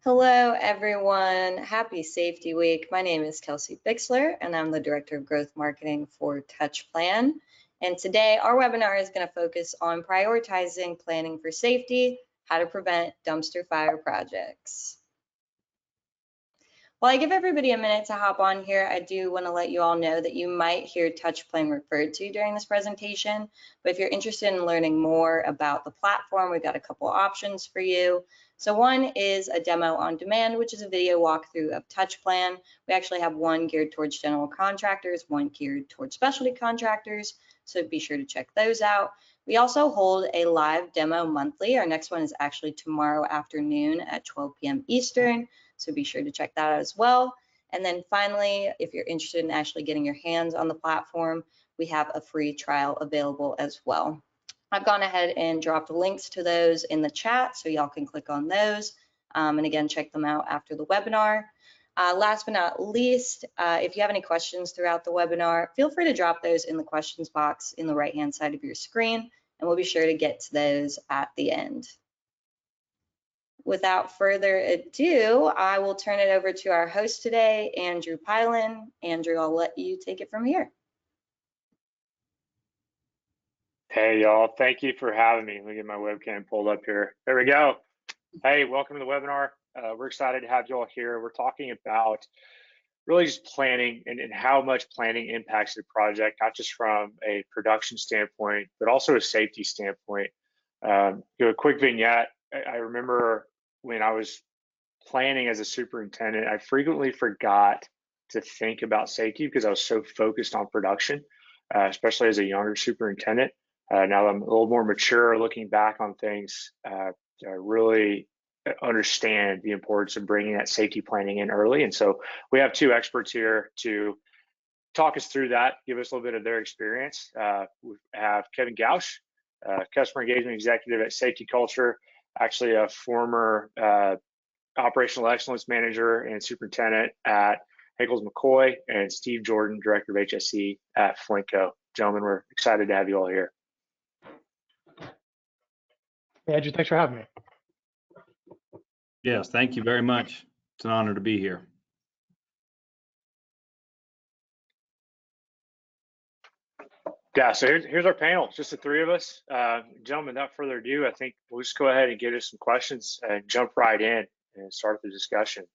Hello, everyone. Happy Safety Week. My name is Kelsey Bixler, and I'm the Director of Growth Marketing for TouchPlan. And today, our webinar is going to focus on prioritizing planning for safety, how to prevent dumpster fire projects. While I give everybody a minute to hop on here, I do want to let you all know that you might hear TouchPlan referred to during this presentation. But if you're interested in learning more about the platform, we've got a couple options for you. So one is a demo on demand, which is a video walkthrough of TouchPlan. We actually have one geared towards general contractors, one geared towards specialty contractors. So be sure to check those out. We also hold a live demo monthly. Our next one is actually tomorrow afternoon at 12 p.m. Eastern. So be sure to check that out as well. And then finally, if you're interested in actually getting your hands on the platform, we have a free trial available as well. I've gone ahead and dropped links to those in the chat, so y'all can click on those. And again, check them out after the webinar. Last but not least, if you have any questions throughout the webinar, feel free to drop those in the questions box in the right-hand side of your screen, and we'll be sure to get to those at the end. Without further ado, I will turn it over to our host today, Andrew Pylon. Andrew, I'll let you take it from here. Hey, y'all. Thank you for having me. Let me get my webcam pulled up here. There we go. Hey, welcome to the webinar. We're excited to have you all here. We're talking about really just planning and how much planning impacts the project, not just from a production standpoint, but also a safety standpoint. A quick vignette. I remember when I was planning as a superintendent, I frequently forgot to think about safety because I was so focused on production, especially as a younger superintendent. Now that I'm a little more mature, looking back on things, I really understand the importance of bringing that safety planning in early. And so we have two experts here to talk us through that, give us a little bit of their experience. We have Kevin Gausch, Customer Engagement Executive at Safety Culture, actually a former Operational Excellence Manager and Superintendent at Heckles McCoy, and Steve Jordan, Director of HSE at Flinco. Gentlemen, we're excited to have you all here. Hey, Andrew, thanks for having me. Yes, thank you very much. It's an honor to be here. Yeah, so here's our panel. It's just the three of us. Gentlemen, without further ado, I think we'll just go ahead and get us some questions and jump right in and start the discussion.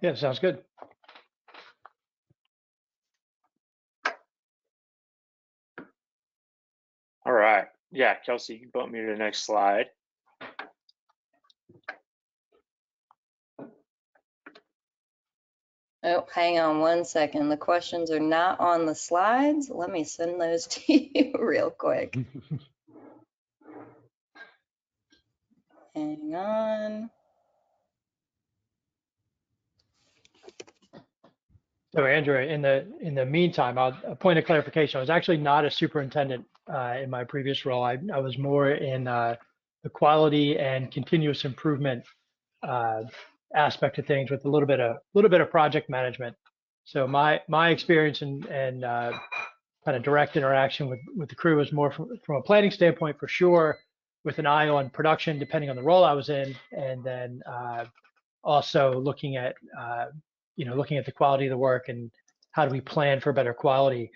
Yeah, sounds good. All right. Yeah, Kelsey, you can bump me to the next slide. Oh, hang on one second. The questions are not on the slides. Let me send those to you real quick. Hang on. So, Andrew, in the meantime, a point of clarification. I was actually not a superintendent in my previous role. I was more in the quality and continuous improvement aspect of things, with a little bit of project management. So my experience and kind of direct interaction with the crew was more from a planning standpoint, for sure, with an eye on production, depending on the role I was in, and then also looking at the quality of the work and how do we plan for better quality.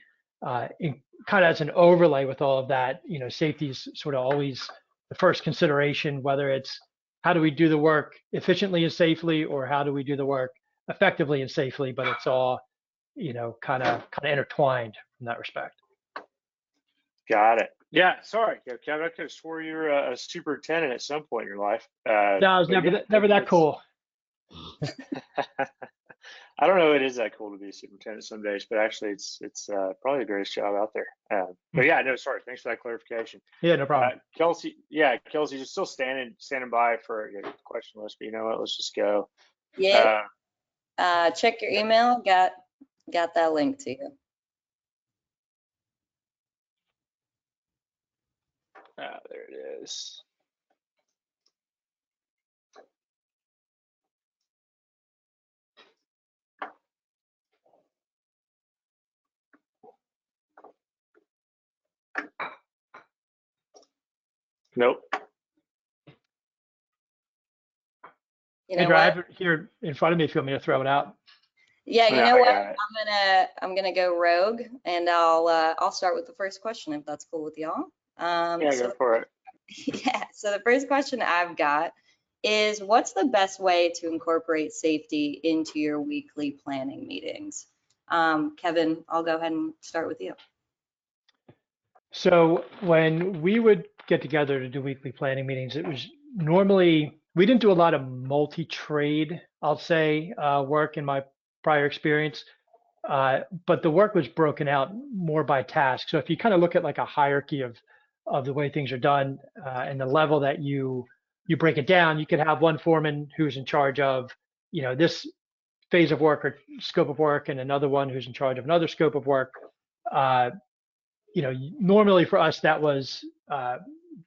Kind of as an overlay with all of that, safety is sort of always the first consideration, whether it's how do we do the work efficiently and safely, or how do we do the work effectively and safely, but it's all, kind of intertwined from that respect. Got it. Yeah, sorry, Kevin, I could have swore you were a superintendent at some point in your life. No, I was never that cool. I don't know if it is that cool to be a superintendent some days, but actually it's probably the greatest job out there. But yeah, no, sorry. Thanks for that clarification. Yeah, no problem. Kelsey, you're still standing by for a question list, but you know what? Let's just go. Yeah. Check your email. Got that link to you. There it is. Nope. You know Andrew, I what? have it here in front of me if you want me to throw it out. Yeah, you No, know I what? got it. I'm gonna go rogue, and I'll start with the first question if that's cool with y'all. Yeah, go for it. Yeah, so the first question I've got is, what's the best way to incorporate safety into your weekly planning meetings? Kevin, I'll go ahead and start with you. So when we would get together to do weekly planning meetings, it was normally, we didn't do a lot of multi-trade, I'll say, work in my prior experience. But the work was broken out more by task. So if you kind of look at like a hierarchy of the way things are done and the level that you break it down, you could have one foreman who's in charge of, this phase of work or scope of work, and another one who's in charge of another scope of work. Uh, Normally for us that was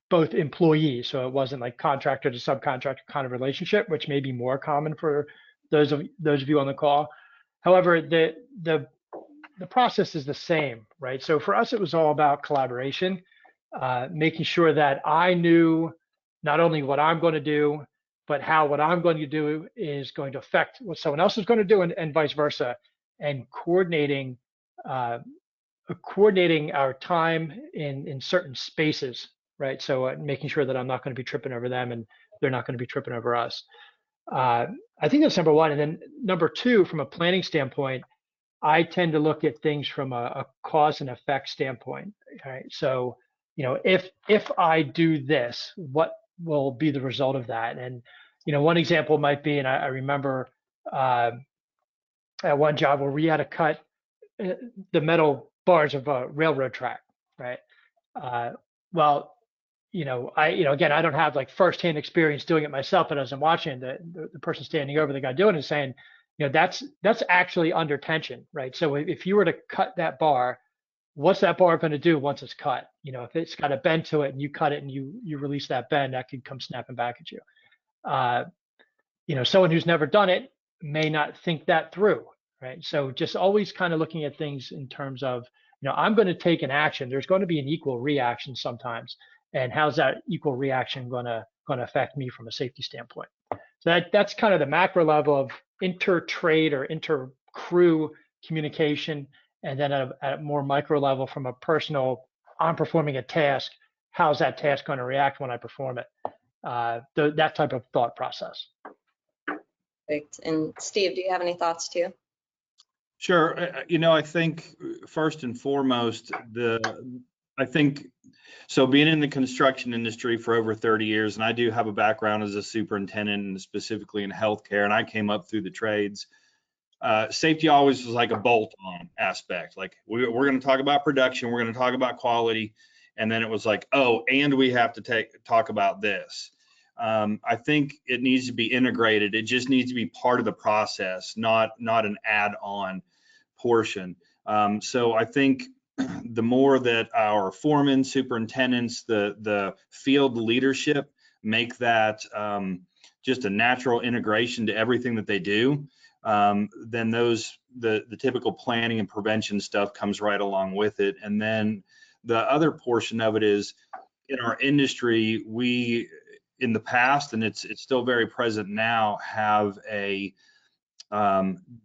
both employees, so it wasn't like contractor to subcontractor kind of relationship, which may be more common for those of you on the call. However, the process is the same, right? So for us, it was all about collaboration, making sure that I knew not only what I'm going to do, but how what I'm going to do is going to affect what someone else is going to do, and vice versa, and uh, coordinating our time in certain spaces, right? So making sure that I'm not going to be tripping over them and they're not going to be tripping over us. I think that's number one. And then number two, from a planning standpoint, I tend to look at things from a cause and effect standpoint. Right. So, if I do this, what will be the result of that? And, one example might be, and I remember at one job where we had to cut the metal bars of a railroad track, right? Uh, well, again, I don't have like firsthand experience doing it myself, but as I'm watching the person standing over the guy doing it is saying, that's actually under tension, right? So if you were to cut that bar, what's that bar going to do once it's cut? If it's got a bend to it and you cut it and you release that bend, that could come snapping back at you. Someone who's never done it may not think that through, right? So just always kind of looking at things in terms of, I'm going to take an action. There's going to be an equal reaction sometimes, and how's that equal reaction going to affect me from a safety standpoint? So that's kind of the macro level of inter-trade or inter-crew communication, and then at a more micro level from a personal, I'm performing a task. How's that task going to react when I perform it? That type of thought process. Perfect. And Steve, do you have any thoughts too? Sure. I think first and foremost, being in the construction industry for over 30 years, and I do have a background as a superintendent and specifically in healthcare, and I came up through the trades. Safety always was like a bolt-on aspect. Like we're going to talk about production, we're going to talk about quality, and then it was like, oh, and we have to talk about this. I think it needs to be integrated. It just needs to be part of the process, not an add-on portion. So I think the more that our foremen, superintendents, the field leadership make that just a natural integration to everything that they do, then the typical planning and prevention stuff comes right along with it. And then the other portion of it is, in our industry, we in the past, and it's still very present now, have a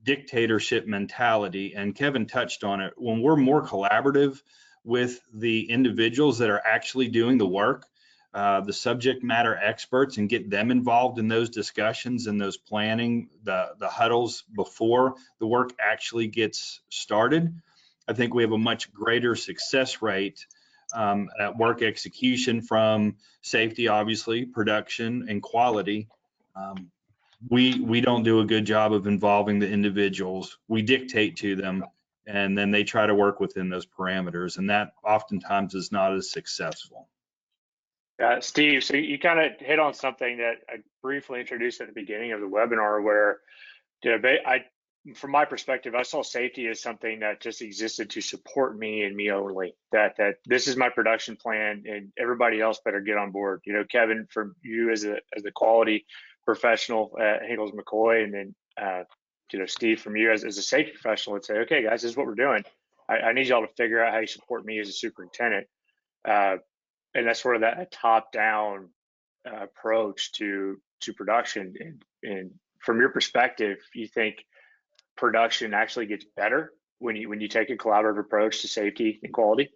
dictatorship mentality, and Kevin touched on it. When we're more collaborative with the individuals that are actually doing the work, the subject matter experts, and get them involved in those discussions and those planning, the huddles before the work actually gets started, I think we have a much greater success rate at work execution, from safety, obviously, production, and quality. We don't do a good job of involving the individuals. We dictate to them, and then they try to work within those parameters, and that oftentimes is not as successful. Steve, so you kind of hit on something that I briefly introduced at the beginning of the webinar, where from my perspective, I saw safety as something that just existed to support me and me only. That this is my production plan, and everybody else better get on board. Kevin, from you as the quality professional at Ingalls McCoy, and then Steve, from you as a safety professional, would say, okay, guys, this is what we're doing. I need y'all to figure out how you support me as a superintendent. And that's sort of that top-down approach to to production. And from your perspective, you think production actually gets better when you take a collaborative approach to safety and quality?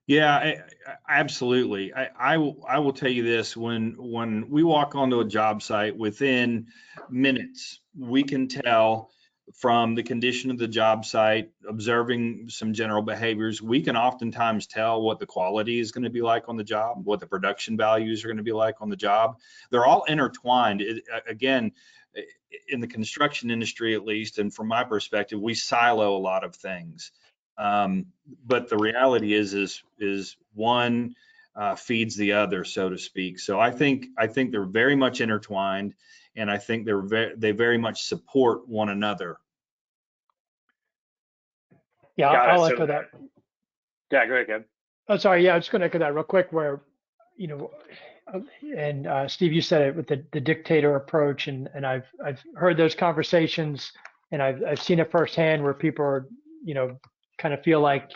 Yeah, absolutely. I will tell you this, when we walk onto a job site, within minutes, we can tell from the condition of the job site, observing some general behaviors, we can oftentimes tell what the quality is going to be like on the job, what the production values are going to be like on the job. They're all intertwined. Again, in the construction industry, at least, and from my perspective, we silo a lot of things. But the reality is one feeds the other, so to speak. So I think they're very much intertwined, and I think they very much support one another. Yeah, I'll echo that. Yeah, go ahead, Kevin. Oh, sorry. Yeah, I'm just going to echo that real quick. Where, and Steve, you said it with the dictator approach, and I've heard those conversations, and I've seen it firsthand where people are, kind of feel like,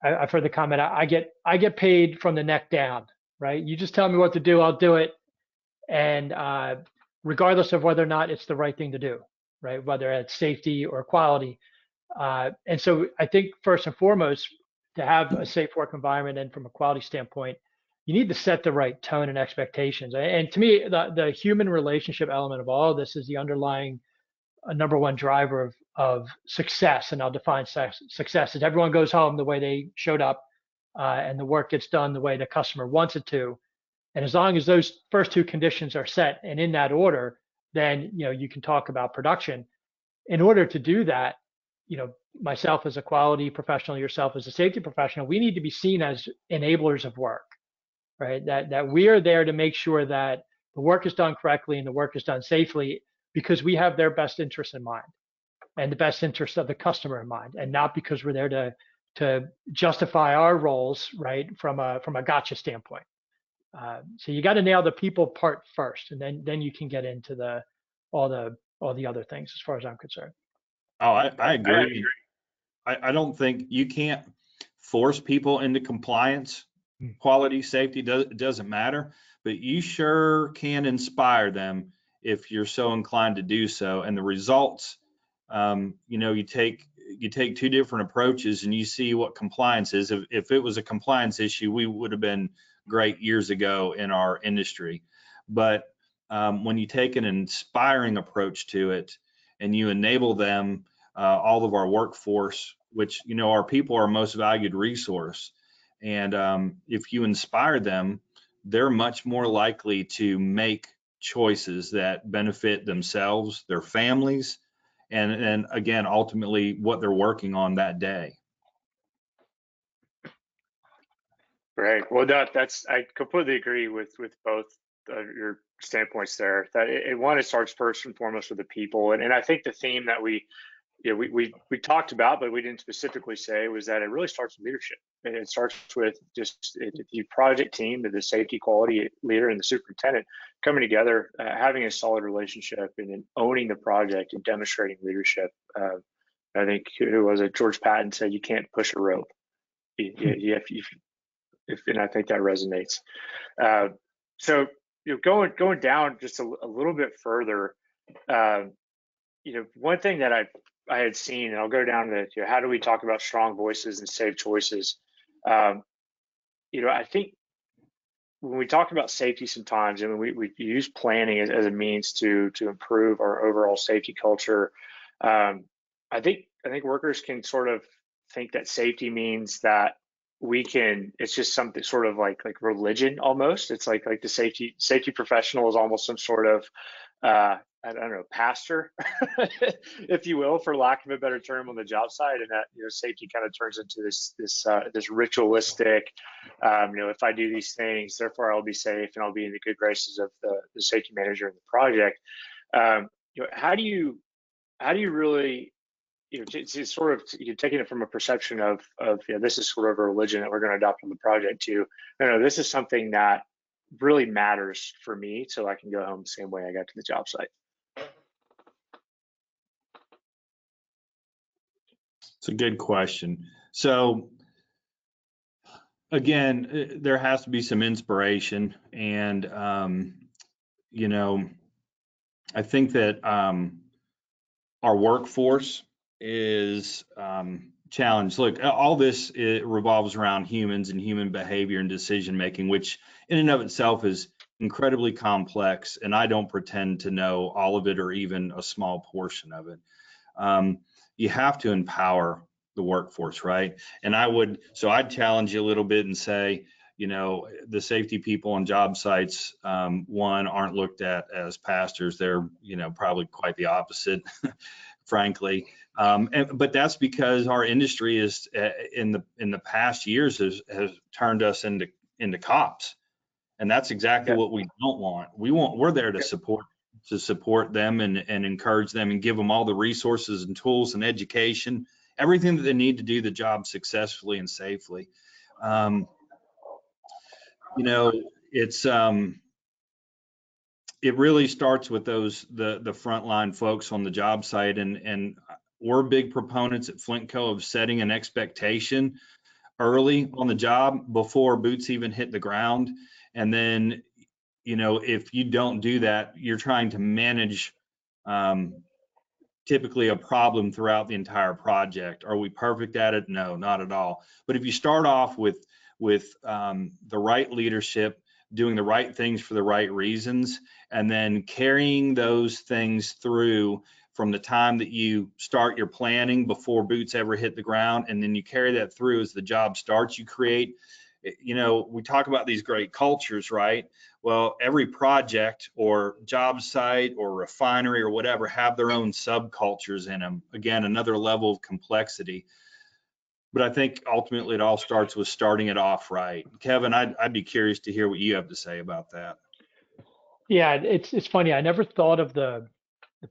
I've heard the comment, I get paid from the neck down, right? You just tell me what to do, I'll do it, and regardless of whether or not it's the right thing to do, right? Whether it's safety or quality. And so I think first and foremost, to have a safe work environment and from a quality standpoint, you need to set the right tone and expectations. And to me, the human relationship element of all of this is the underlying number one driver of success. And I'll define success as everyone goes home the way they showed up, and the work gets done the way the customer wants it to. And as long as those first two conditions are set and in that order, then you can talk about production. In order to do that, myself as a quality professional, yourself as a safety professional, we need to be seen as enablers of work, right? That we are there to make sure that the work is done correctly and the work is done safely, because we have their best interest in mind and the best interest of the customer in mind, and not because we're there to justify our roles, right, from a gotcha standpoint. So you got to nail the people part first, and then you can get into all the other things, as far as I'm concerned. Oh, I agree. I don't think you can't force people into compliance. Quality, safety, doesn't matter, but you sure can inspire them if you're so inclined to do so. And the results, you take two different approaches and you see what compliance is. If it was a compliance issue, we would have been great years ago in our industry. But when you take an inspiring approach to it and you enable them, all of our workforce, which, our people are our most valued resource. And if you inspire them, they're much more likely to make choices that benefit themselves, their families, and again, ultimately what they're working on that day. Right. Well, I completely agree with both your standpoints there. That it starts first and foremost with the people, and I think the theme that we talked about, but we didn't specifically say, was that it really starts with leadership. And it starts with just the project team, the safety quality leader and the superintendent coming together, having a solid relationship, and then owning the project and demonstrating leadership. I think, who was it? George Patton said, "You can't push a rope." And I think that resonates. So going down just a little bit further, one thing that I had seen, and I'll go down to how do we talk about strong voices and safe choices. I think when we talk about safety sometimes, and we use planning as a means to improve our overall safety culture, I think workers can sort of think that safety means that it's just something sort of like religion almost. It's like the safety professional is almost some sort of I don't know, pastor, if you will, for lack of a better term, on the job site, and that safety kind of turns into this ritualistic. If I do these things, therefore I'll be safe and I'll be in the good graces of the safety manager in the project. How do you really, it's sort of, you're taking it from a perception of this is sort of a religion that we're going to adopt on the project to, no, this is something that really matters for me, so I can go home the same way I got to the job site. It's a good question. So again, there has to be some inspiration, and you know, I think that our workforce is challenged. Look, all this, it revolves around humans and human behavior and decision making, which in and of itself is incredibly complex, and I don't pretend to know all of it or even a small portion of it. You have to empower the workforce, right? And I'd challenge you a little bit and say, you know, the safety people on job sites, one, aren't looked at as pastors. They're, you know, probably quite the opposite, frankly. But that's because our industry is in the past years has turned us into cops, and that's exactly what we don't want. We're there to support them and encourage them and give them all the resources and tools and education, everything that they need to do the job successfully and safely. You know, it really starts with the frontline folks on the job site, and we're big proponents at Flintco of setting an expectation early on the job before boots even hit the ground. And then, you know, if you don't do that, you're trying to manage typically a problem throughout the entire project. Are we perfect at it? No, not at all. But if you start off with the right leadership, doing the right things for the right reasons, and then carrying those things through from the time that you start your planning before boots ever hit the ground, and then you carry that through as the job starts, you create, you know, we talk about these great cultures, right? Well, every project or job site or refinery or whatever have their own subcultures in them. Again, another level of complexity. But I think ultimately it all starts with starting it off right. Kevin, I'd be curious to hear what you have to say about that. Yeah, it's funny. I never thought of the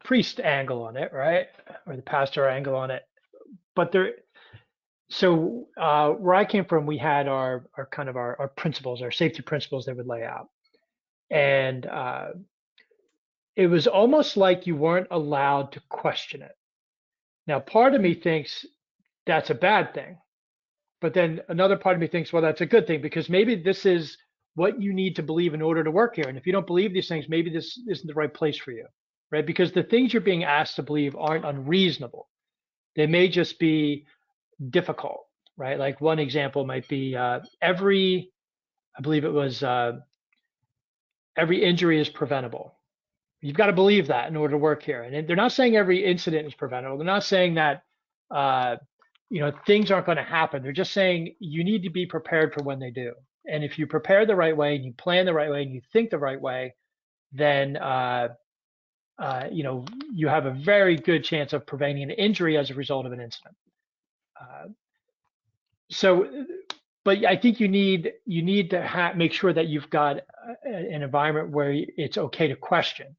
priest angle on it, right? Or the pastor angle on it. But so where I came from, we had our kind of our principles, our safety principles they would lay out. And it was almost like you weren't allowed to question it. Now, part of me thinks that's a bad thing. But then another part of me thinks, well, that's a good thing, because maybe this is what you need to believe in order to work here. And if you don't believe these things, maybe this isn't the right place for you, right? Because the things you're being asked to believe aren't unreasonable. They may just be difficult, right? Like one example might be I believe it was every injury is preventable. You've got to believe that in order to work here. And they're not saying every incident is preventable. They're not saying that you know, things aren't going to happen. They're just saying you need to be prepared for when they do. And if you prepare the right way and you plan the right way and you think the right way, then you know, you have a very good chance of preventing an injury as a result of an incident. But I think you need to make sure that you've got an environment where it's okay to question,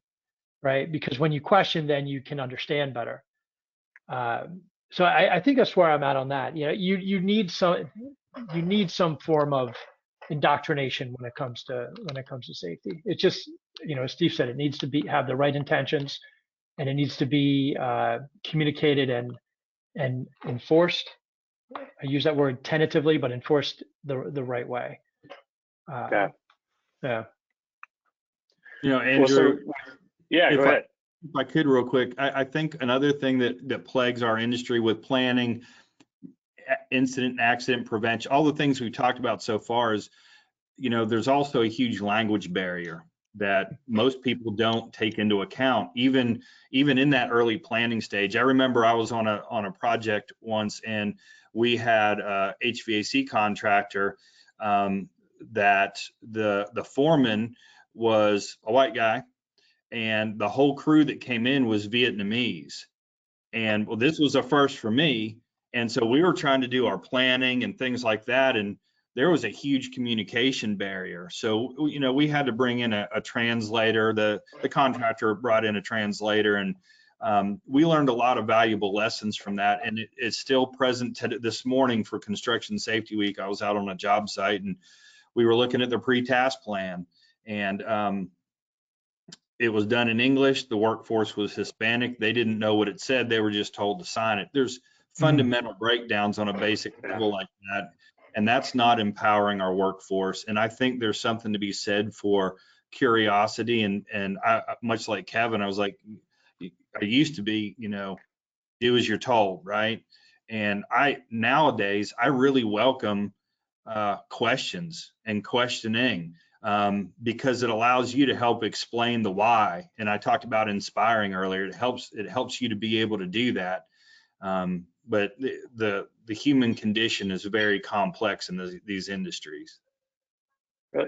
right? Because when you question, then you can understand better. So I think that's where I'm at on that. You know, you need some form of indoctrination when it comes to safety. It just, you know, as Steve said, it needs to have the right intentions, and it needs to be communicated and enforced. I use that word tentatively, but enforced the right way. Yeah. You know, Andrew. Yeah, go ahead. If I could real quick, I think another thing that plagues our industry with planning, incident and accident prevention, all the things we've talked about so far is, you know, there's also a huge language barrier that most people don't take into account, even in that early planning stage. I remember I was on a project once, and we had a HVAC contractor that the foreman was a white guy, and the whole crew that came in was Vietnamese. And well, this was a first for me. And so we were trying to do our planning and things like that, and there was a huge communication barrier. So, you know, we had to bring in a translator. The contractor brought in a translator, and we learned a lot of valuable lessons from that. And it's still present this morning for Construction Safety Week. I was out on a job site, and we were looking at the pre-task plan, and it was done in English. The workforce was Hispanic. They didn't know what it said. They were just told to sign it. There's fundamental breakdowns on a basic level like that. and that's not empowering our workforce. And I think there's something to be said for curiosity. And I, much like Kevin, I was like, I used to be, do as you're told, right? And nowadays I really welcome questions and questioning, because it allows you to help explain the why. And I talked about inspiring earlier. It helps you to be able to do that. But the human condition is very complex in these industries.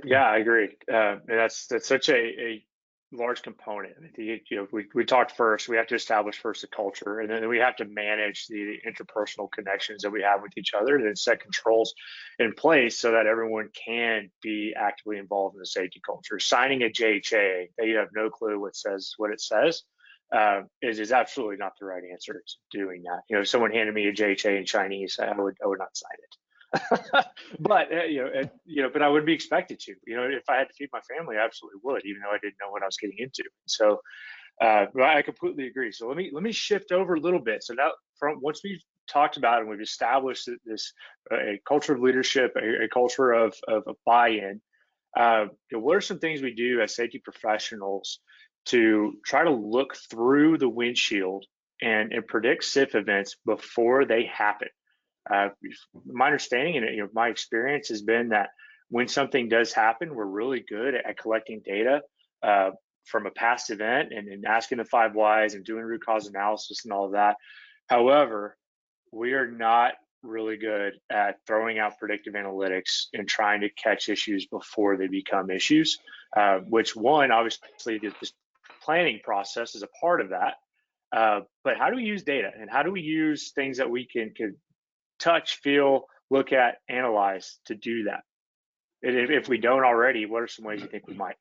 Yeah, I agree. And that's such a large component. We talked first, we have to establish first a culture, and then we have to manage the interpersonal connections that we have with each other, and then set controls in place so that everyone can be actively involved in the safety culture. Signing a JHA that you have no clue what it says is absolutely not the right answer to doing that. If someone handed me a JHA in Chinese, I would not sign it. But but I would be expected to. If I had to feed my family, I absolutely would, even though I didn't know what I was getting into. So I completely agree. So let me shift over a little bit. So now, once we've talked about and we've established this a culture of leadership, a culture of buy-in, what are some things we do as safety professionals to try to look through the windshield and predict SIF events before they happen? My understanding and my experience has been that when something does happen, we're really good at collecting data from a past event and asking the 5 whys and doing root cause analysis and all of that. However, we are not really good at throwing out predictive analytics and trying to catch issues before they become issues, which one, obviously, this planning process is a part of that. But how do we use data, and how do we use things that we can touch, feel, look at, analyze to do that? And if we don't already, what are some ways you think we might?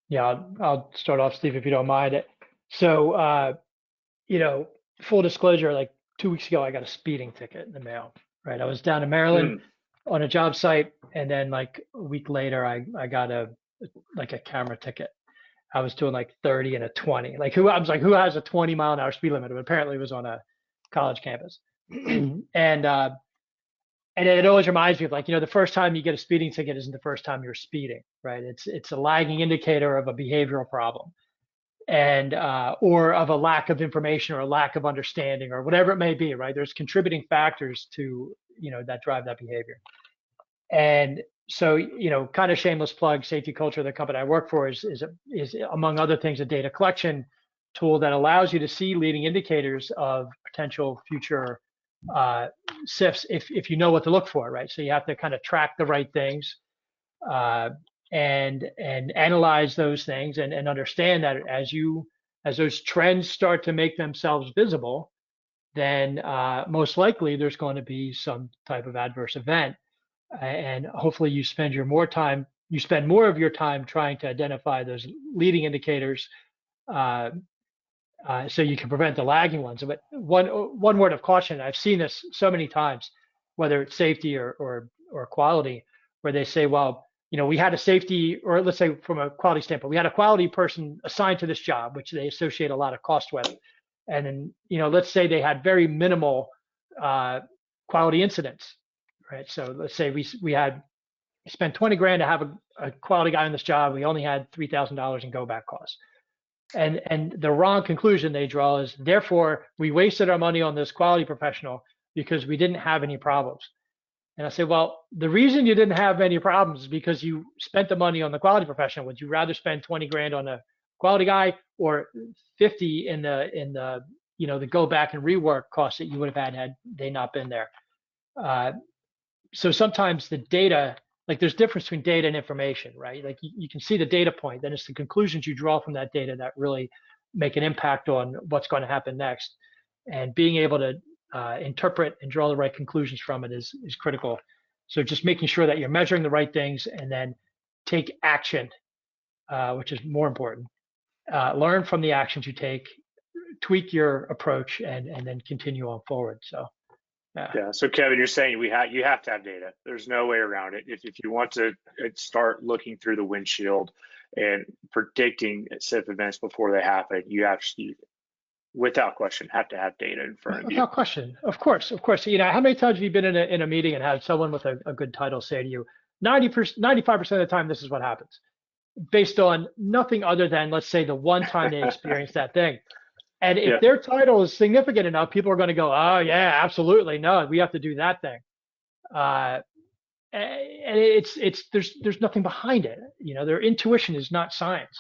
Yeah, I'll start off, Steve, if you don't mind. So, full disclosure, like 2 weeks ago, I got a speeding ticket in the mail, right? I was down in Maryland on a job site, and then like a week later, I got a camera ticket. I was doing like 30 and a 20. I was like, who has a 20-mile-an-hour speed limit? But apparently it was on a college campus. And it always reminds me of the first time you get a speeding ticket isn't the first time you're speeding, right? It's a lagging indicator of a behavioral problem, and or of a lack of information or a lack of understanding or whatever it may be, right? There's contributing factors to that drive that behavior. And so kind of shameless plug, Safety Culture, the company I work for, is among other things a data collection tool that allows you to see leading indicators of potential future SIFs if you know what to look for, right? So you have to kind of track the right things and analyze those things and understand that as those trends start to make themselves visible, then most likely there's going to be some type of adverse event, and hopefully you spend more of your time trying to identify those leading indicators so you can prevent the lagging ones. But one word of caution, I've seen this so many times, whether it's safety or quality, where they say, well, we had a safety, or let's say from a quality standpoint, we had a quality person assigned to this job, which they associate a lot of cost with. And then, let's say they had very minimal quality incidents, right? So let's say we spent 20 grand to have a quality guy on this job. We only had $3,000 in go back costs. And the wrong conclusion they draw is, therefore, we wasted our money on this quality professional because we didn't have any problems. And I say, well, the reason you didn't have any problems is because you spent the money on the quality professional. Would you rather spend 20 grand on a quality guy or 50 in the the go back and rework costs that you would have had they not been there? So sometimes the data, there's difference between data and information, right? You can see the data point, then it's the conclusions you draw from that data that really make an impact on what's going to happen next. And being able to interpret and draw the right conclusions from it is critical. So just making sure that you're measuring the right things and then take action, which is more important. Learn from the actions you take, tweak your approach, and then continue on forward. So. Yeah. So Kevin, you're saying you have to have data. There's no way around it. If you want to start looking through the windshield and predicting SIF events before they happen, you have to without question, have to have data in front of you. Without question, of course. You know, how many times have you been in a meeting and had someone with a good title say to you, 95% of the time, this is what happens, based on nothing other than, let's say, the one time they experienced that thing. And if their title is significant enough, people are going to go, oh yeah, absolutely, no, we have to do that thing. And there's nothing behind it. You know, their intuition is not science.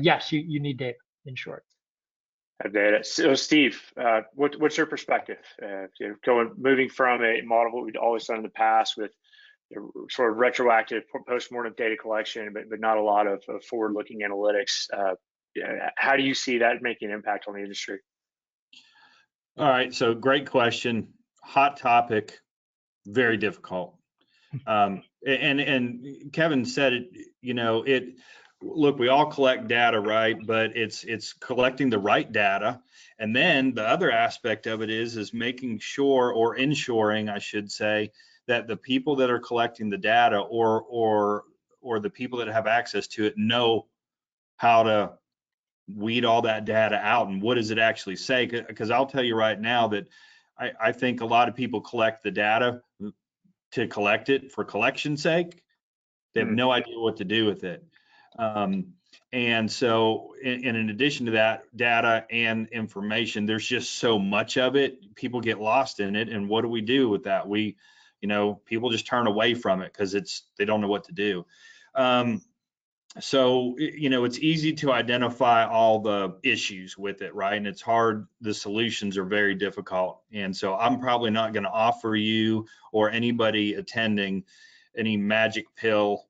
Yes, you need data, in short. Data. So Steve, what's your perspective? Moving from a model what we'd always done in the past with sort of retroactive post-mortem data collection, but not a lot of forward-looking analytics. How do you see that making an impact on the industry? All right, so great question. Hot topic, very difficult. And Kevin said it, you know, look, we all collect data, right? But it's collecting the right data. And then the other aspect of it is making sure, or ensuring, I should say, that the people that are collecting the data or the people that have access to it know how to weed all that data out and what does it actually say. Because I'll tell you right now that I think a lot of people collect the data to collect it for collection's sake. They have no idea what to do with it. And so in addition to that, data and information, there's just so much of it, people get lost in it. And what do we do with that? People just turn away from it because they don't know what to do. So, it's easy to identify all the issues with it, right? And it's hard, the solutions are very difficult. And so I'm probably not going to offer you or anybody attending any magic pill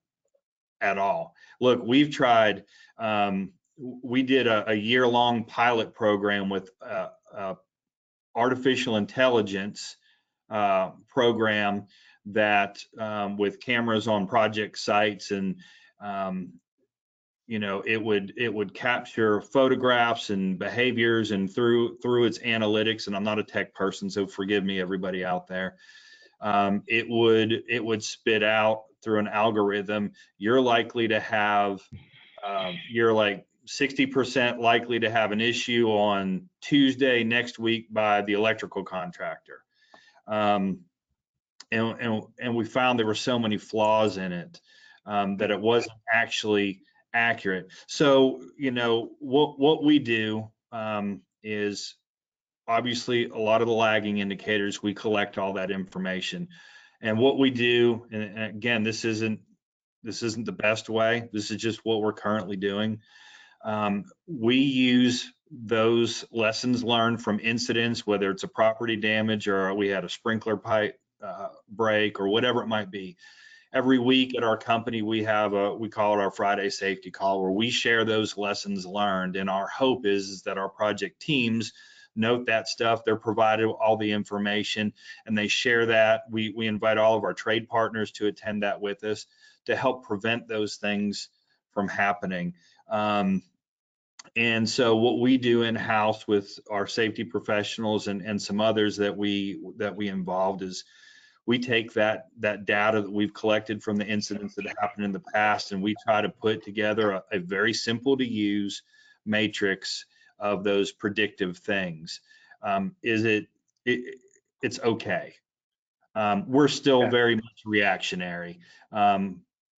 at all. Look, we've tried, we did a year-long pilot program with artificial intelligence program that with cameras on project sites, and it would capture photographs and behaviors, and through its analytics, and I'm not a tech person, so forgive me, everybody out there, it would spit out through an algorithm, you're likely to have, you're like 60% likely to have an issue on Tuesday next week by the electrical contractor. And we found there were so many flaws in it that it wasn't actually accurate. So, what we do is obviously a lot of the lagging indicators, we collect all that information. And what we do, and again, this isn't the best way, this is just what we're currently doing. We use those lessons learned from incidents, whether it's a property damage or we had a sprinkler pipe break or whatever it might be. Every week at our company, we call it our Friday safety call, where we share those lessons learned. And our hope is that our project teams note that stuff, they're provided all the information, and they share that. We invite all of our trade partners to attend that with us to help prevent those things from happening. And so what we do in-house with our safety professionals and some others that we involved is we take that data that we've collected from the incidents that happened in the past, and we try to put together a very simple to use matrix of those predictive things. It's okay. We're still very much reactionary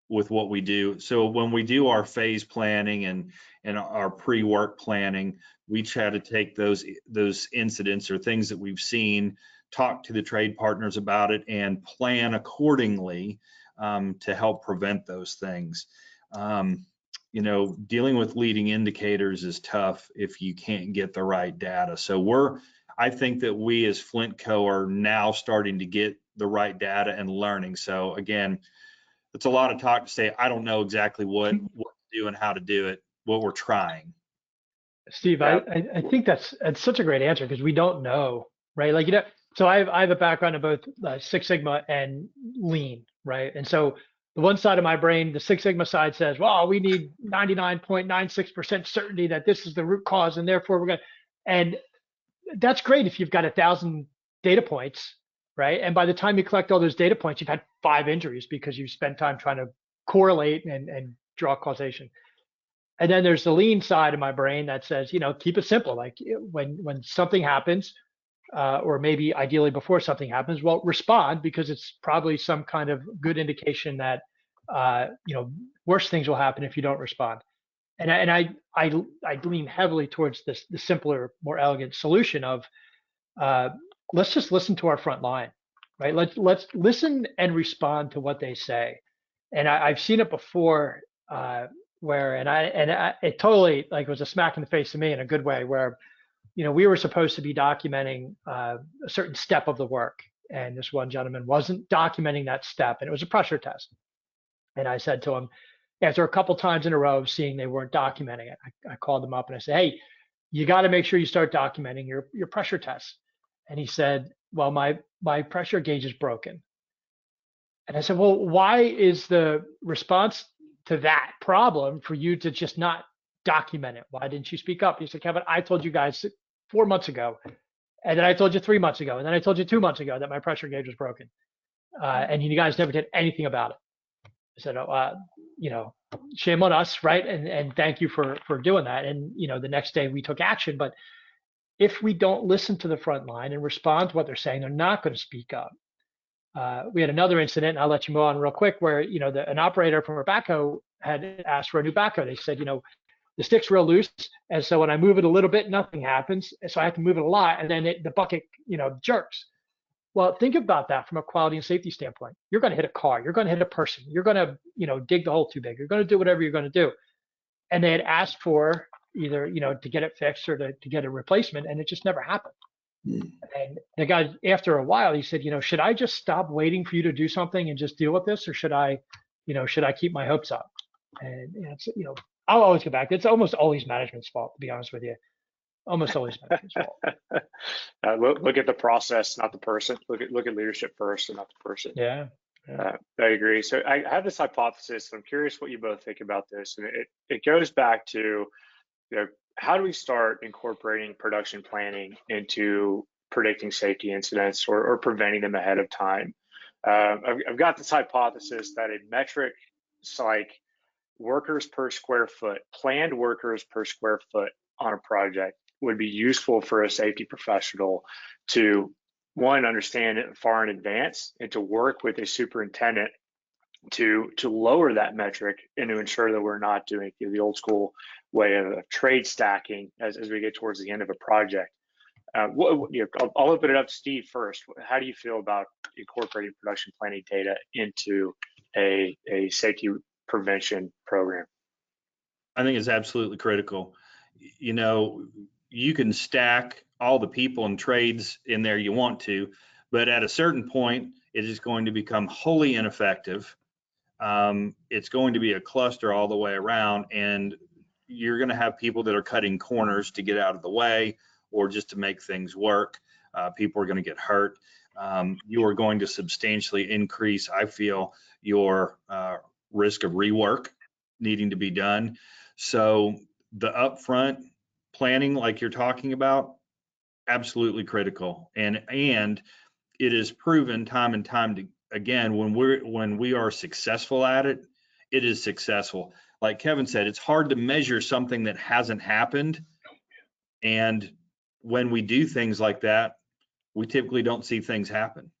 with what we do. So when we do our phase planning and our pre-work planning, we try to take those incidents or things that we've seen, talk to the trade partners about it, and plan accordingly to help prevent those things. Dealing with leading indicators is tough if you can't get the right data. So I think that we as Flint Co are now starting to get the right data and learning. So again, it's a lot of talk to say, I don't know exactly what to do and how to do it. What we're trying. Steve, I think that's such a great answer, because we don't know, right? Like, so I have a background in both Six Sigma and Lean, right? And so the one side of my brain, the Six Sigma side, says, well, we need 99.96% certainty that this is the root cause, and therefore we're going to, and that's great if you've got 1,000 data points, right? And by the time you collect all those data points, you've had 5 injuries because you spent time trying to correlate and draw causation. And then there's the lean side of my brain that says, keep it simple. Like when something happens, or maybe ideally before something happens, well, respond, because it's probably some kind of good indication that, worse things will happen if you don't respond. And I lean heavily towards the simpler, more elegant solution of, let's just listen to our front line, right? Let's listen and respond to what they say. And I've seen it before, where it totally like was a smack in the face to me in a good way, where we were supposed to be documenting a certain step of the work, and this one gentleman wasn't documenting that step, and it was a pressure test. And I said to him, after a couple times in a row of seeing they weren't documenting it, I called them up and I said, hey, you got to make sure you start documenting your pressure tests. And he said, well, my pressure gauge is broken. And I said, well, why is the response to that problem for you to just not document it? Why didn't you speak up? He said, Kevin, I told you guys 4 months ago, and then I told you 3 months ago, and then I told you 2 months ago that my pressure gauge was broken, and you guys never did anything about it. I said, shame on us, right? And thank you for doing that. And the next day we took action. But if we don't listen to the front line and respond to what they're saying, they're not going to speak up. We had another incident, and I'll let you move on real quick, where an operator from a backhoe had asked for a new backhoe. They said, the stick's real loose, and so when I move it a little bit, nothing happens. So I have to move it a lot, and then the bucket, jerks. Well, think about that from a quality and safety standpoint. You're going to hit a car. You're going to hit a person. You're going to, dig the hole too big. You're going to do whatever you're going to do. And they had asked for either, to get it fixed or to get a replacement, and it just never happened. And the guy, after a while, he said, should I just stop waiting for you to do something and just deal with this, or should I keep my hopes up? And I'll always go back. It's almost always management's fault, to be honest with you. Almost always management's fault. Look at the process, not the person. Look at leadership first, and not the person. Yeah. I agree. So I have this hypothesis. I'm curious what you both think about this, and it goes back to, how do we start incorporating production planning into predicting safety incidents or preventing them ahead of time? I've got this hypothesis that a metric like workers per square foot, planned workers per square foot on a project would be useful for a safety professional to, one, understand it far in advance, and to work with a superintendent to lower that metric and to ensure that we're not doing the old school way of trade stacking as we get towards the end of a project. I'll open it up to Steve first. How do you feel about incorporating production planning data into a safety prevention program? I think it's absolutely critical. You can stack all the people and trades in there you want to, but at a certain point, it is going to become wholly ineffective. It's going to be a cluster all the way around, and you're going to have people that are cutting corners to get out of the way or just to make things work. People are going to get hurt. You are going to substantially increase, I feel, your risk of rework needing to be done. So the upfront planning, like you're talking about, absolutely critical. And it is proven time and time again, when we are successful at it, it is successful. Like Kevin said, it's hard to measure something that hasn't happened. And when we do things like that, we typically don't see things happen.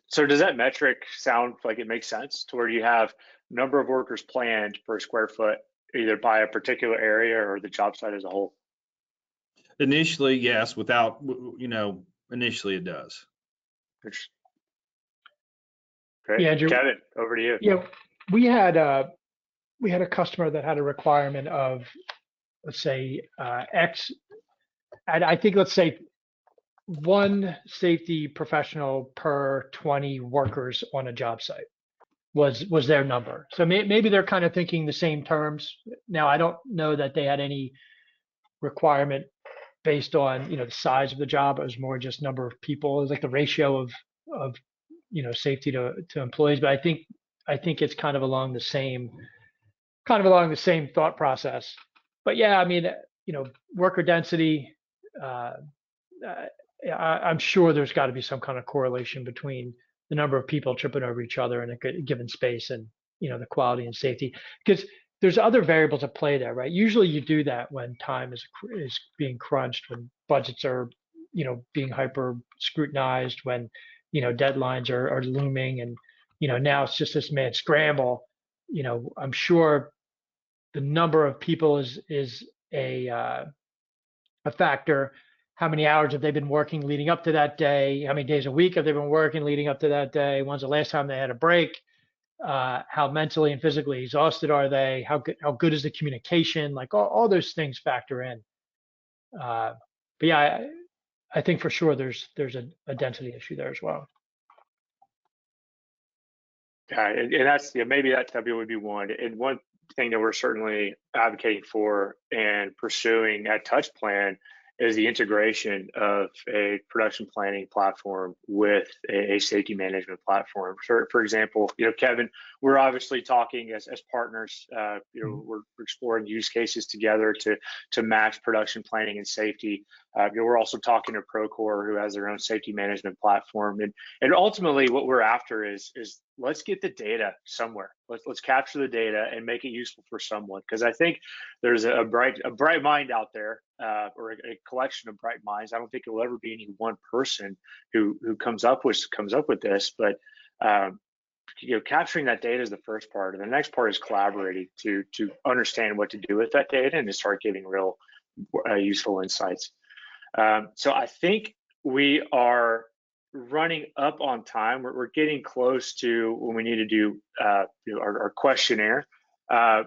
So does that metric sound like it makes sense, to where you have number of workers planned per square foot, either by a particular area or the job site as a whole? Initially, yes. Initially it does. Great. Yeah, Andrew, Kevin, over to you. Yeah, we had a customer that had a requirement of, let's say, X, and I think, let's say, one safety professional per 20 workers on a job site was their number. So maybe they're kind of thinking the same terms. Now, I don't know that they had any requirement based on, the size of the job. It was more just number of people. It was like the ratio of safety to employees. But I think it's kind of along the same thought process. But yeah, I mean, worker density, I'm sure there's got to be some kind of correlation between the number of people tripping over each other in a given space and, the quality and safety. Because there's other variables at play there, right? Usually you do that when time is being crunched, when budgets are, being hyper scrutinized, when, deadlines are looming, and, now it's just this mad scramble. I'm sure the number of people is a factor. How many hours have they been working leading up to that day? How many days a week have they been working leading up to that day? When's the last time they had a break? How mentally and physically exhausted are they? How good is the communication? Like all those things factor in. But yeah, I think for sure there's a density issue there as well. Yeah, and that's, maybe that W would be one. And one thing that we're certainly advocating for and pursuing at TouchPlan is the integration of a production planning platform with a safety management platform. For example, Kevin, we're obviously talking as partners. We're exploring use cases together to match production planning and safety. We're also talking to Procore, who has their own safety management platform, and ultimately what we're after is let's get the data somewhere. Let's capture the data and make it useful for someone, because I think there's a bright mind out there, or a collection of bright minds. I don't think it will ever be any one person who comes up with this, but capturing that data is the first part, and the next part is collaborating to understand what to do with that data and to start getting real useful insights. So I think we are running up on time. We're getting close to when we need to do our questionnaire.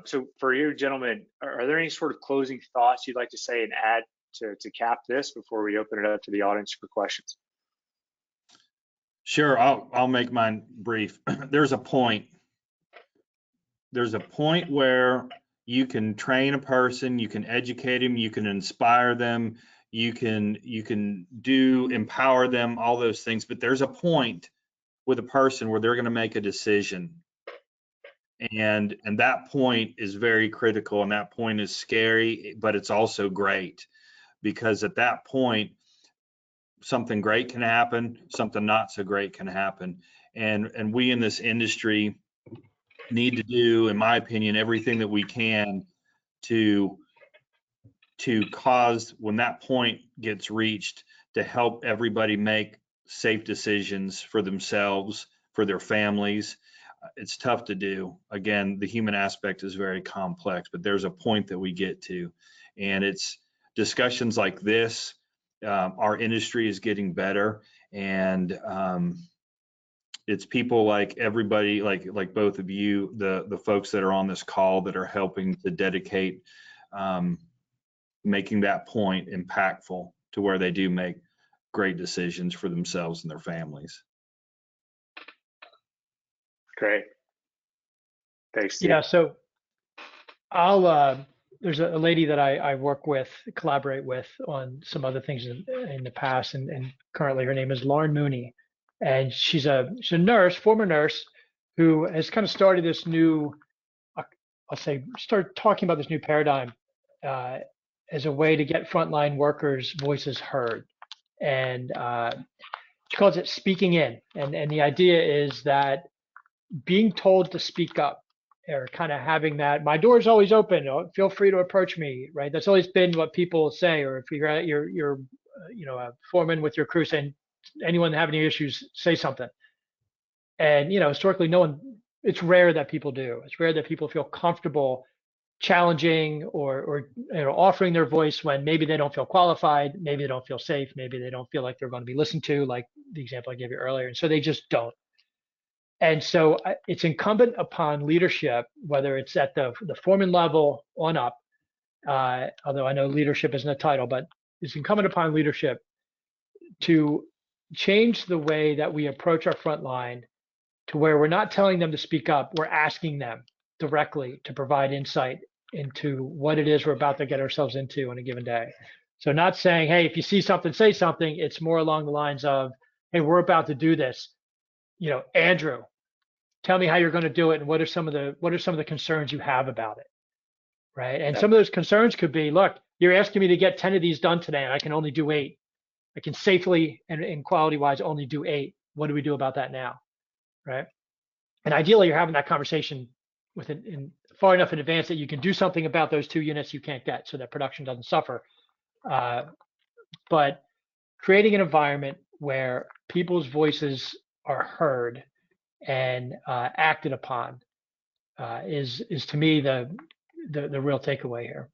So for you gentlemen, are there any sort of closing thoughts you'd like to say and add to cap this before we open it up to the audience for questions? Sure, I'll make mine brief. There's a point where you can train a person, you can educate them, you can inspire them, you can empower them, all those things. But there's a point with a person where they're going to make a decision, and that point is very critical, and that point is scary, but it's also great, because at that point something great can happen, something not so great can happen, and we in this industry need to do, in my opinion, everything that we can to cause, when that point gets reached, to help everybody make safe decisions for themselves, for their families. It's tough to do. Again, the human aspect is very complex, but there's a point that we get to, and it's discussions like this. Our industry is getting better, and it's people like everybody, like both of you, the folks that are on this call, that are helping to dedicate making that point impactful to where they do make great decisions for themselves and their families. Great. Thanks, Steve. Yeah, so I'll there's a lady that I work with, collaborate with on some other things in the past, and currently her name is Lauren Mooney, and she's a nurse, former nurse, who has kind of started this new, start talking about this new paradigm as a way to get frontline workers' voices heard, and she calls it speaking in, and the idea is that being told to speak up, or kind of having that, my door is always open, feel free to approach me, right? That's always been what people say. Or if you're a foreman with your crew, saying, anyone have any issues, say something. And historically, it's rare that people do. It's rare that people feel comfortable challenging or offering their voice when maybe they don't feel qualified, maybe they don't feel safe, maybe they don't feel like they're going to be listened to, like the example I gave you earlier. And so they just don't. And so it's incumbent upon leadership, whether it's at the foreman level on up, although I know leadership isn't a title, but it's incumbent upon leadership to change the way that we approach our front line, to where we're not telling them to speak up, we're asking them directly to provide insight into what it is we're about to get ourselves into on a given day. So not saying, hey, if you see something, say something. It's more along the lines of, hey, we're about to do this. Andrew, tell me how you're going to do it, and what are some of the concerns you have about it, right? And some of those concerns could be, look, you're asking me to get 10 of these done today, and I can only do 8. I can safely and quality-wise only do 8. What do we do about that now, right? And ideally, you're having that conversation within far enough in advance that you can do something about those 2 units you can't get so that production doesn't suffer. But creating an environment where people's voices are heard and acted upon is to me the real takeaway here.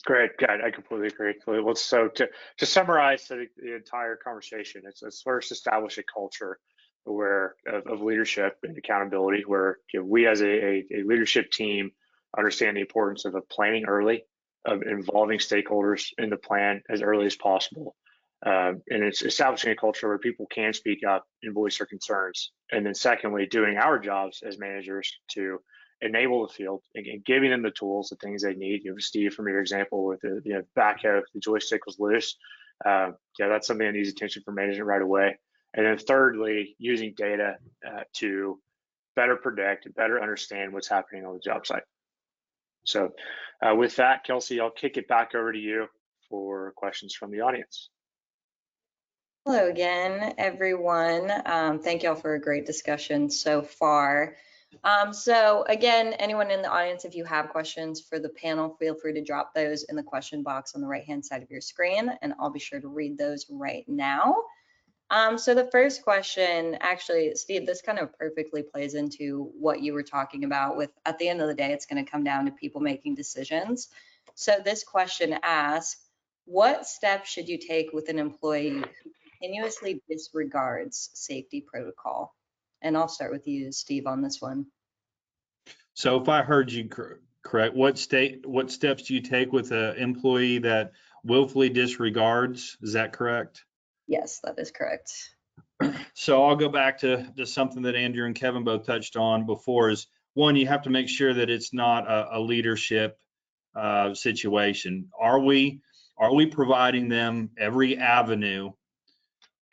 Great, I completely agree. Well, so to summarize the entire conversation, it's first establish a culture where of leadership and accountability, where we as a leadership team understand the importance of planning early, of involving stakeholders in the plan as early as possible, and it's establishing a culture where people can speak up and voice their concerns. And then secondly, doing our jobs as managers to enable the field and giving them the tools, the things they need. Steve, from your example with the backhoe, the joystick was loose. That's something that needs attention from management right away. And then thirdly, using data to better predict and better understand what's happening on the job site. So with that, Kelsey, I'll kick it back over to you for questions from the audience. Hello again, everyone. Thank y'all for a great discussion so far. So again, anyone in the audience, if you have questions for the panel, feel free to drop those in the question box on the right-hand side of your screen, and I'll be sure to read those right now. So the first question, actually, Steve, this kind of perfectly plays into what you were talking about with, at the end of the day, it's going to come down to people making decisions. So this question asks, what steps should you take with an employee who continuously disregards safety protocol? And I'll start with you, Steve, on this one. So if I heard you correct, what steps do you take with an employee that willfully disregards? Is that correct? Yes, that is correct. So I'll go back to something that Andrew and Kevin both touched on before is, one, you have to make sure that it's not a leadership situation. Are we providing them every avenue,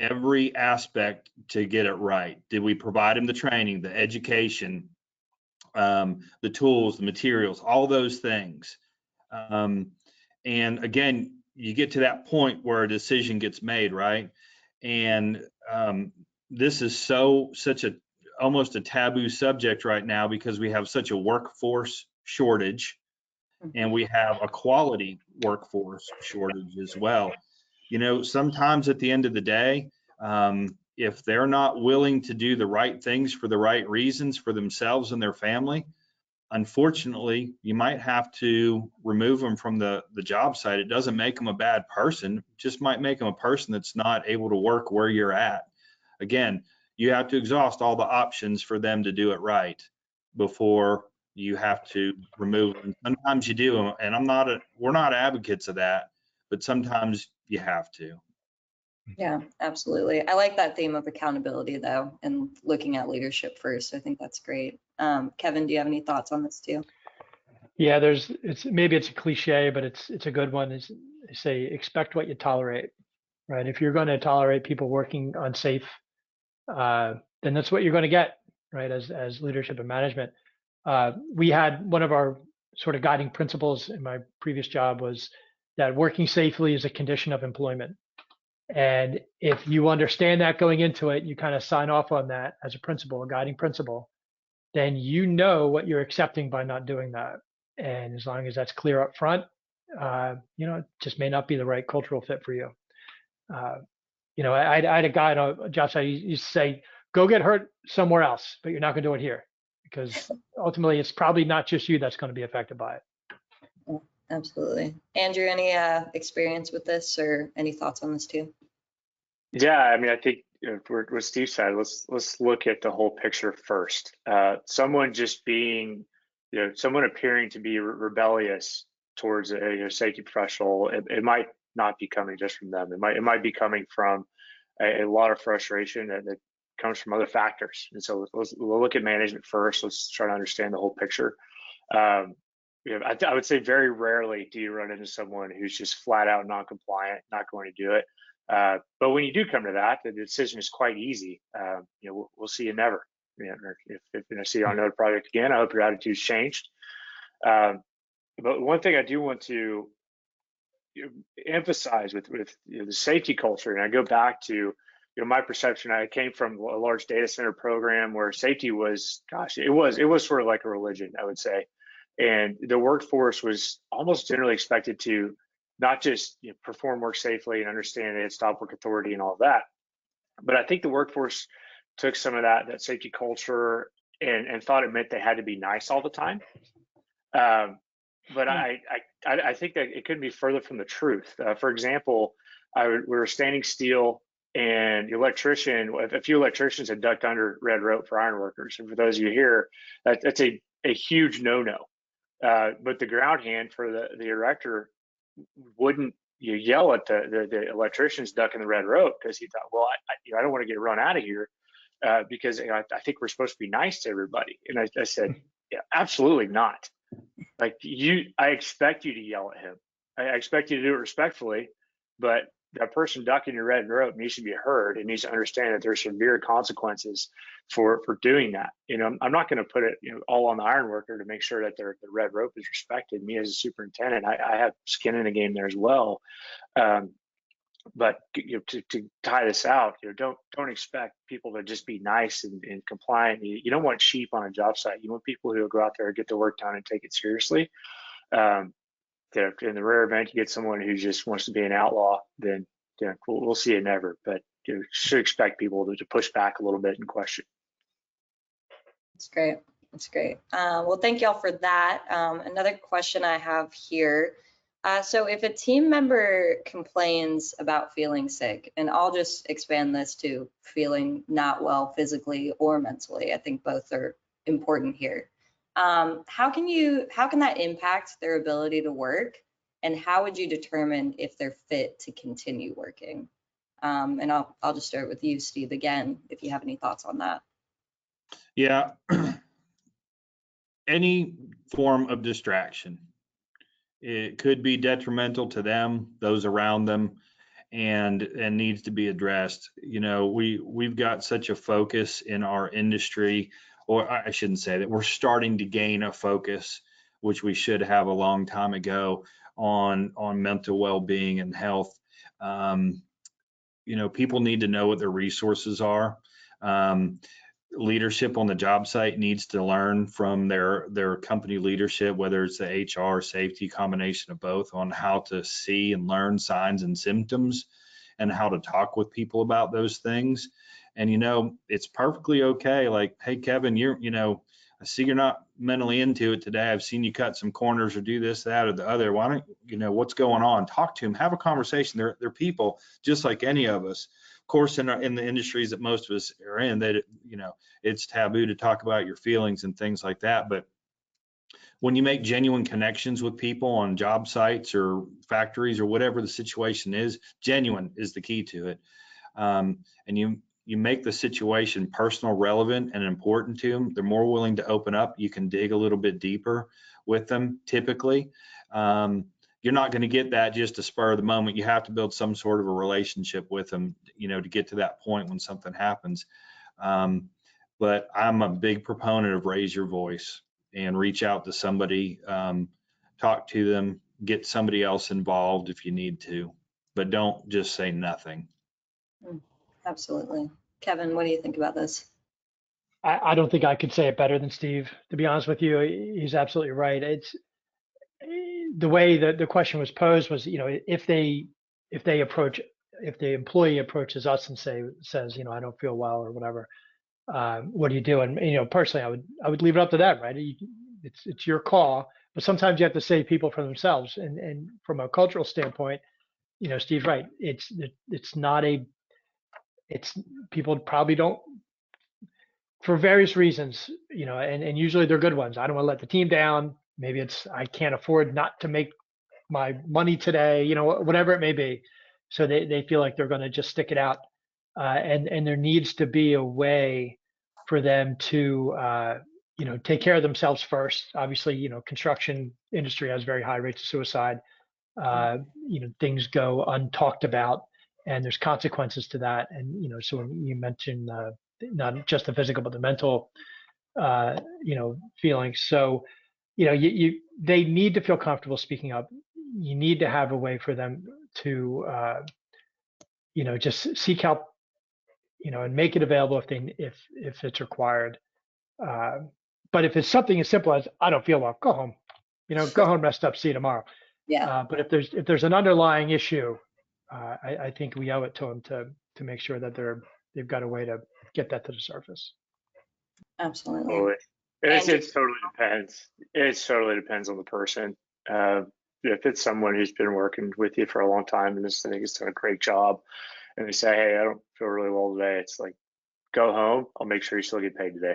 every aspect to get it right? Did we provide them the training, the education, the tools, the materials, all those things? And again, you get to that point where a decision gets made, right? And this is such a almost a taboo subject right now because we have such a workforce shortage and we have a quality workforce shortage as well. Sometimes at the end of the day, if they're not willing to do the right things for the right reasons for themselves and their family, unfortunately, you might have to remove them from the job site. It doesn't make them a bad person, it just might make them a person that's not able to work where you're at. Again, you have to exhaust all the options for them to do it right before you have to remove them. Sometimes you do, and we're not advocates of that, but sometimes you have to. Yeah, absolutely. I like that theme of accountability, though, and looking at leadership first. I think that's great. Kevin, do you have any thoughts on this too? Yeah, maybe it's a cliche, but it's a good one. Is they say expect what you tolerate, right? If you're going to tolerate people working unsafe, then that's what you're going to get, right? As leadership and management. We had one of our sort of guiding principles in my previous job was that working safely is a condition of employment. And if you understand that going into it, you kind of sign off on that as a principle, a guiding principle, then you know what you're accepting by not doing that. And as long as that's clear up front, it just may not be the right cultural fit for you. I had a guy on a job site, he used to say, go get hurt somewhere else, but you're not going to do it here, because ultimately it's probably not just you that's going to be affected by it. Yeah, absolutely. Andrew, any experience with this or any thoughts on this too? Yeah, I mean, I think what Steve said, let's look at the whole picture first. Someone just being, someone appearing to be rebellious towards a safety professional, it might not be coming just from them. It might be coming from a lot of frustration that comes from other factors. And so we'll look at management first. Let's try to understand the whole picture. I would say very rarely do you run into someone who's just flat out non-compliant, not going to do it. But when you do come to that, the decision is quite easy. We'll see you never. If I see you on another project again, I hope your attitude's changed. But one thing I do want to emphasize with the safety culture, and I go back to my perception, I came from a large data center program where safety was, gosh, it was sort of like a religion, I would say. And the workforce was almost generally expected to not just perform work safely and understand they had stop work authority and all of that, but I think the workforce took some of that safety culture and thought it meant they had to be nice all the time. But I think that it couldn't be further from the truth. For example, we were standing steel, and a few electricians had ducked under red rope for iron workers. And for those of you here, that's a huge no-no. But the ground hand for the erector wouldn't yell at the electricians ducking the red rope, because he thought, well, I don't want to get run out of here because I think we're supposed to be nice to everybody. And I said, yeah, absolutely not. Like I expect you to yell at him. I expect you to do it respectfully, but that person ducking your red rope needs to be heard and needs to understand that there's severe consequences for doing that. I'm not going to put it all on the iron worker to make sure that the red rope is respected. Me as a superintendent, I have skin in the game there as well. But to tie this out, don't expect people to just be nice and compliant. You don't want sheep on a job site. You want people who will go out there and get the work done and take it seriously. In the rare event you get someone who just wants to be an outlaw, then we'll see it never. But you should expect people to push back a little bit and question. That's great. That's great. Well, thank y'all for that. Another question I have here. So if a team member complains about feeling sick, and I'll just expand this to feeling not well physically or mentally, I think both are important here. How can that impact their ability to work, and how would you determine if they're fit to continue working? And I'll just start with you, Steve, again, if you have any thoughts on that. Yeah, any form of distraction, it could be detrimental to them, those around them, and needs to be addressed. We've got such a focus in our industry, or I shouldn't say that, we're starting to gain a focus, which we should have a long time ago, on mental well-being and health. People need to know what their resources are. Leadership on the job site needs to learn from their company leadership, whether it's the HR, safety, combination of both, on how to see and learn signs and symptoms and how to talk with people about those things. And, it's perfectly okay. Like, hey, Kevin, I see you're not mentally into it today. I've seen you cut some corners or do this, that, or the other. Why don't, what's going on? Talk to them, have a conversation. They're people just like any of us. Of course, in the industries that most of us are in, that it's taboo to talk about your feelings and things like that. But when you make genuine connections with people on job sites or factories or whatever the situation is, genuine is the key to it. And you make the situation personal, relevant, and important to them, they're more willing to open up. You can dig a little bit deeper with them typically. You're not going to get that just to spur of the moment. You have to build some sort of a relationship with them, to get to that point when something happens. But I'm a big proponent of raise your voice and reach out to somebody, talk to them, get somebody else involved if you need to, but don't just say nothing. Absolutely. Kevin, what do you think about this? I don't think I could say it better than Steve, to be honest with you. He's absolutely right. It's the way that the question was posed was, if the employee approaches us and says, I don't feel well or whatever, what do you do? And, personally, I would leave it up to them, right? It's your call, but sometimes you have to save people from themselves. And from a cultural standpoint, Steve's right. It's people probably don't, for various reasons, and usually they're good ones. I don't want to let the team down. Maybe it's, I can't afford not to make my money today, whatever it may be. So they feel like they're going to just stick it out. And there needs to be a way for them to, take care of themselves first. Obviously, construction industry has very high rates of suicide. Things go untalked about, and there's consequences to that. And, so when you mentioned not just the physical, but the mental, feelings. So, they need to feel comfortable speaking up. You need to have a way for them to, just seek help and make it available if it's required. But if it's something as simple as I don't feel well, go home. Go home, rest up, see you tomorrow. Yeah, But if there's an underlying issue, I think we owe it to them to make sure that they've got a way to get that to the surface. absolutely. Totally. And It totally depends. It totally depends on the person. If it's someone who's been working with you for a long time and this thing has done a great job, and they say, "Hey, I don't feel really well today," it's like, go home. I'll make sure you still get paid today.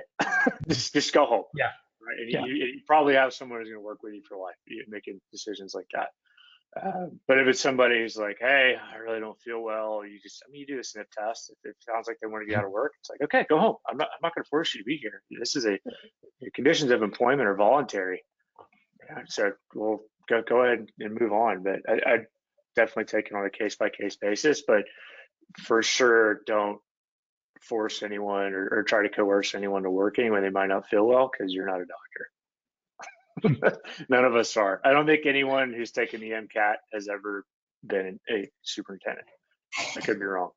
just go home. Yeah. Right. And Yeah. you probably have someone who's going to work with you for life, making decisions like that. But if it's somebody who's like, "Hey, I really don't feel well," you do a sniff test. If it sounds like they want to get out of work, it's like, okay, go home. I'm not going to force you to be here. This is conditions of employment are voluntary. So we'll go ahead and move on. But I definitely take it on a case by case basis. But for sure, don't force anyone or try to coerce anyone to working when they might not feel well, because you're not a doctor. None of us are. I don't think anyone who's taken the MCAT has ever been a superintendent. I could be wrong.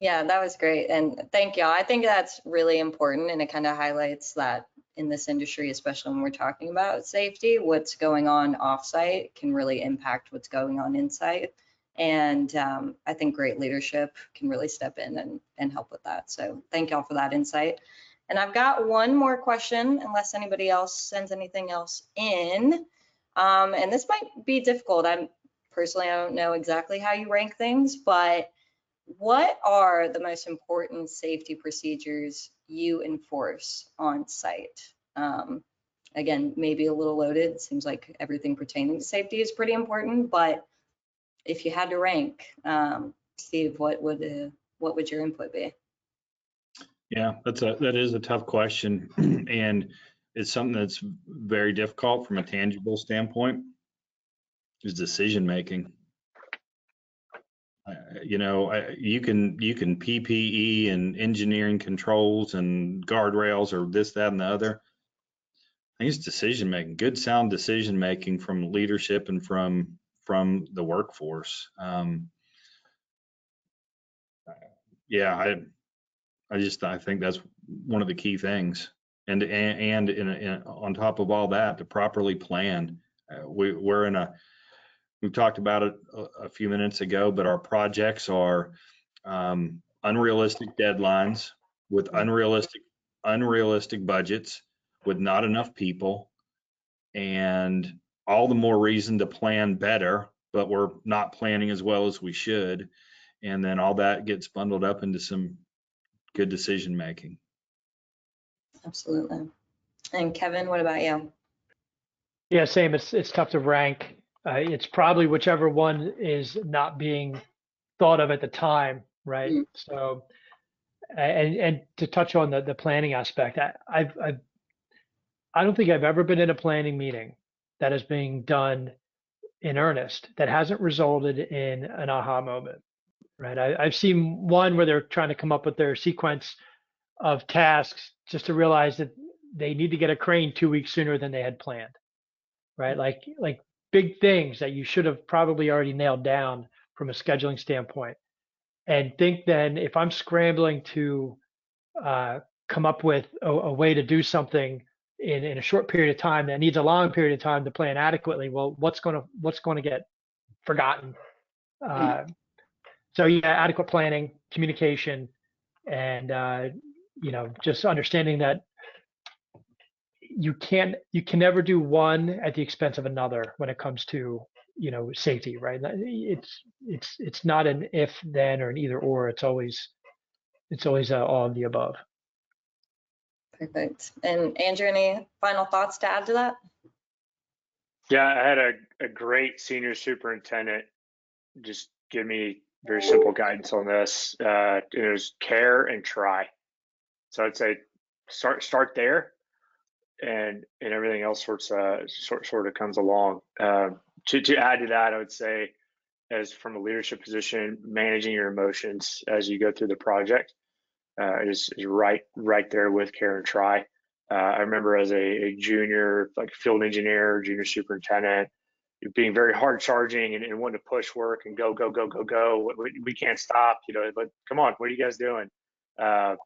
yeah, that was great. And thank y'all. I think that's really important. And it kind of highlights that in this industry, especially when we're talking about safety, what's going on offsite can really impact what's going on inside. And I think great leadership can really step in and help with that. So thank y'all for that insight. And I've got one more question, unless anybody else sends anything else in. And this might be difficult. I don't know exactly how you rank things, but what are the most important safety procedures you enforce on site? Again, maybe a little loaded. It seems like everything pertaining to safety is pretty important, but if you had to rank, Steve, what would your input be? Yeah, that is a tough question, and it's something that's very difficult from a tangible standpoint. Is decision making. You can PPE and engineering controls and guardrails or this, that, and the other. I think it's decision making, good sound decision making from leadership and from the workforce. I think that's one of the key things. And on top of all that, to properly plan. We talked about it a few minutes ago, but our projects are unrealistic deadlines with unrealistic budgets with not enough people, and all the more reason to plan better, but we're not planning as well as we should. And then all that gets bundled up into some good decision making. Absolutely. And Kevin, what about you? Yeah, same. It's tough to rank. It's probably whichever one is not being thought of at the time, right? Mm. So, and to touch on the planning aspect, I don't think I've ever been in a planning meeting that is being done in earnest that hasn't resulted in an aha moment, right? I've seen one where they're trying to come up with their sequence of tasks just to realize that they need to get a crane 2 weeks sooner than they had planned, right? Like big things that you should have probably already nailed down from a scheduling standpoint. And think then if I'm scrambling to come up with a way to do something in a short period of time that needs a long period of time to plan adequately, well, what's going to get forgotten? So yeah, adequate planning, communication, and just understanding that you can never do one at the expense of another when it comes to safety, right? It's not an if then or an either or. It's always all of the above. Perfect. And Andrew, any final thoughts to add to that? Yeah, I had a great senior superintendent just give me very simple guidance on this. It was care and try. So I'd say start there, and everything else sort of comes along. To add to that, I would say, as from a leadership position, managing your emotions as you go through the project is right there with care and try. I remember as a junior, like field engineer, junior superintendent, being very hard charging and wanting to push work and go. We can't stop, but come on, what are you guys doing? That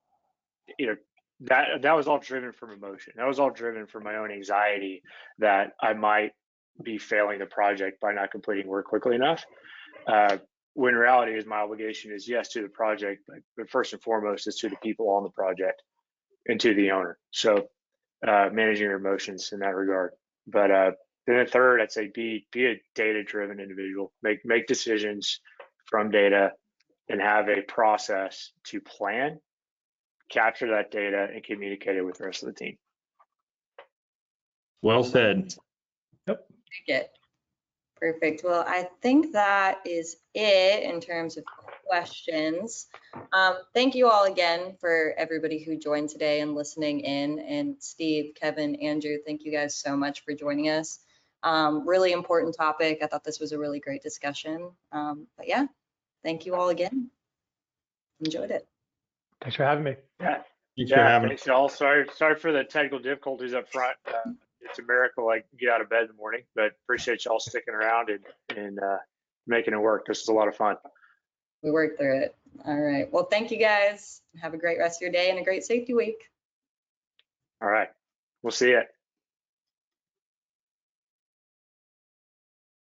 was all driven from emotion. That was all driven from my own anxiety that I might be failing the project by not completing work quickly enough. When reality is my obligation is yes to the project, but first and foremost is to the people on the project and to the owner. So managing your emotions in that regard. But then the third, I'd say be a data-driven individual. Make decisions from data and have a process to plan, capture that data, and communicate it with the rest of the team. Well said. Take it. Perfect. Well, I think that is it in terms of questions. Thank you all again for everybody who joined today and listening in. And Steve, Kevin, Andrew, thank you guys so much for joining us. Really important topic. I thought this was a really great discussion. But yeah, thank you all again. Enjoyed it. Thanks for having me. Yeah. Thanks for having Thanks y'all. Sorry for the technical difficulties up front. It's a miracle I get out of bed in the morning, but appreciate y'all sticking around and making it work. This was a lot of fun. We worked through it. All right. Well, thank you guys. Have a great rest of your day and a great safety week. All right. We'll see you.